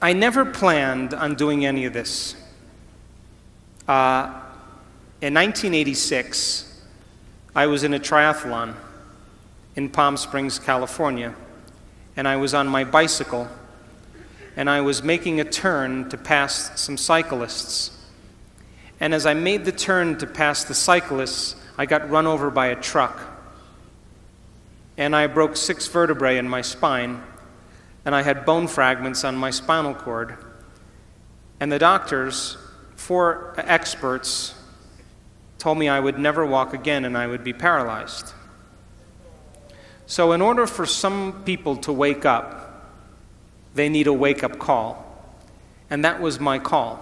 I never planned on doing any of this. In 1986, I was in a triathlon in Palm Springs, California, and I was on my bicycle, and I was making a turn to pass some cyclists. And as I made the turn to pass the cyclists, I got run over by a truck. And I broke 6 vertebrae in my spine, and I had bone fragments on my spinal cord. And the doctors, 4 experts, told me I would never walk again and I would be paralyzed. So in order for some people to wake up, they need a wake-up call. And that was my call.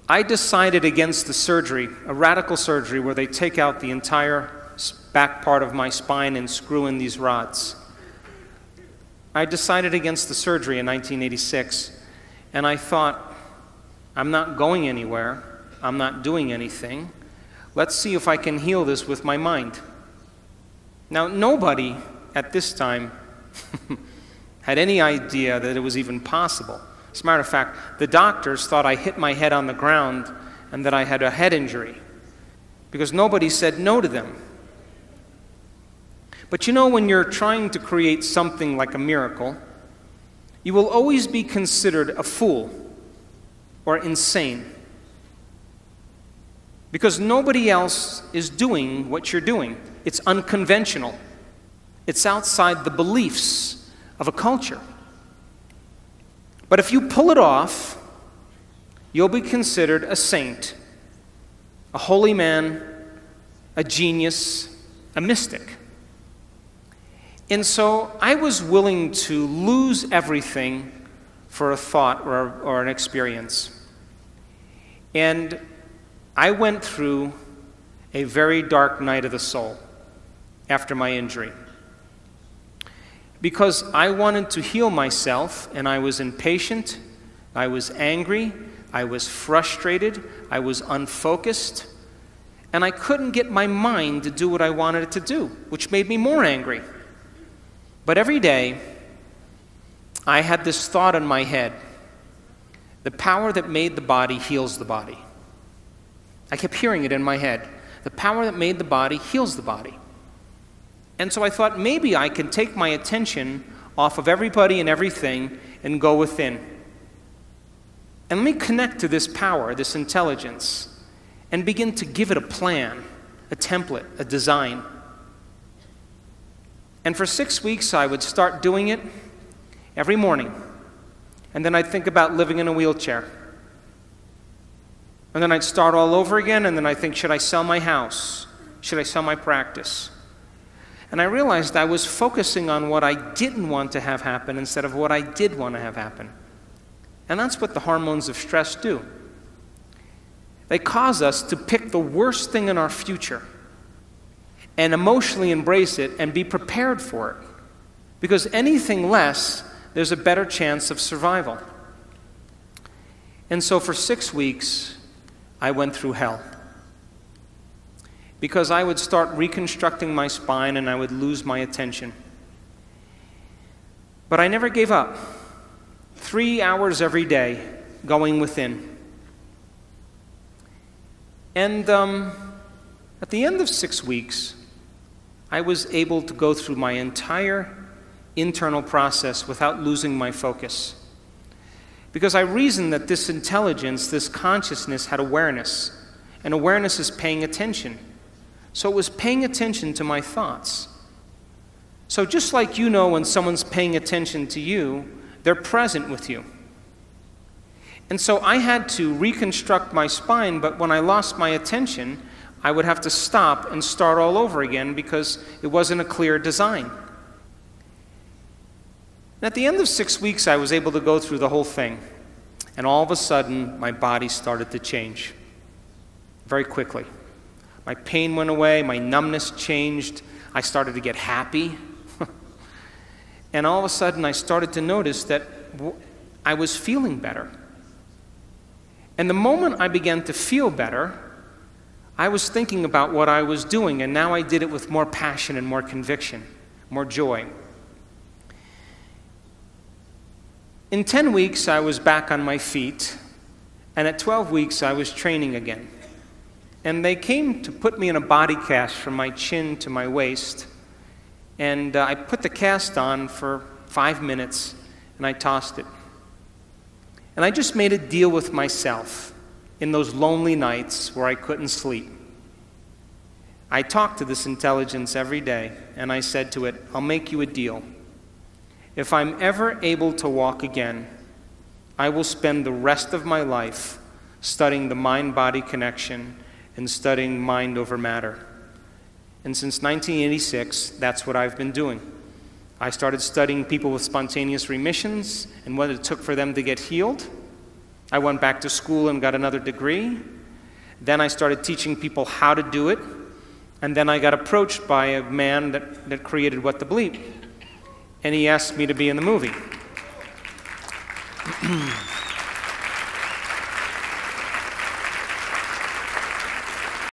I decided against the surgery, a radical surgery where they take out the entire back part of my spine and screw in these rods. I decided against the surgery in 1986, and I thought, I'm not going anywhere, I'm not doing anything. Let's see if I can heal this with my mind. Now, nobody at this time had any idea that it was even possible. As a matter of fact, the doctors thought I hit my head on the ground and that I had a head injury, because nobody said no to them. But you know, when you're trying to create something like a miracle, you will always be considered a fool or insane, because nobody else is doing what you're doing. It's unconventional. It's outside the beliefs of a culture. But if you pull it off, you'll be considered a saint, a holy man, a genius, a mystic. And so I was willing to lose everything for a thought or an experience. And I went through a very dark night of the soul after my injury, because I wanted to heal myself, and I was impatient, I was angry, I was frustrated, I was unfocused, and I couldn't get my mind to do what I wanted it to do, which made me more angry. But every day, I had this thought in my head: the power that made the body heals the body. I kept hearing it in my head. The power that made the body heals the body. And so I thought, maybe I can take my attention off of everybody and everything and go within. And let me connect to this power, this intelligence, and begin to give it a plan, a template, a design. And for 6 weeks, I would start doing it every morning. And then I'd think about living in a wheelchair. And then I'd start all over again, and then I'd think, should I sell my house? Should I sell my practice? And I realized I was focusing on what I didn't want to have happen instead of what I did want to have happen. And that's what the hormones of stress do. They cause us to pick the worst thing in our future and emotionally embrace it and be prepared for it. Because anything less, there's a better chance of survival. And so for 6 weeks, I went through hell. Because I would start reconstructing my spine and I would lose my attention. But I never gave up. 3 hours every day going within. And at the end of 6 weeks, I was able to go through my entire internal process without losing my focus. Because I reasoned that this intelligence, this consciousness had awareness. And awareness is paying attention. So it was paying attention to my thoughts. So just like you know when someone's paying attention to you, they're present with you. And so I had to reconstruct my spine, but when I lost my attention, I would have to stop and start all over again because it wasn't a clear design. And at the end of 6 weeks, I was able to go through the whole thing. And all of a sudden, my body started to change very quickly. My pain went away, my numbness changed, I started to get happy. And all of a sudden, I started to notice that I was feeling better. And the moment I began to feel better, I was thinking about what I was doing, and now I did it with more passion and more conviction, more joy. In 10 weeks, I was back on my feet, and at 12 weeks, I was training again. And they came to put me in a body cast from my chin to my waist, and I put the cast on for 5 minutes, and I tossed it. And I just made a deal with myself in those lonely nights where I couldn't sleep. I talked to this intelligence every day, and I said to it, I'll make you a deal. If I'm ever able to walk again, I will spend the rest of my life studying the mind-body connection and studying mind over matter. And since 1986, that's what I've been doing. I started studying people with spontaneous remissions and what it took for them to get healed. I went back to school and got another degree. Then I started teaching people how to do it. And then I got approached by a man that created What the Bleep. And he asked me to be in the movie.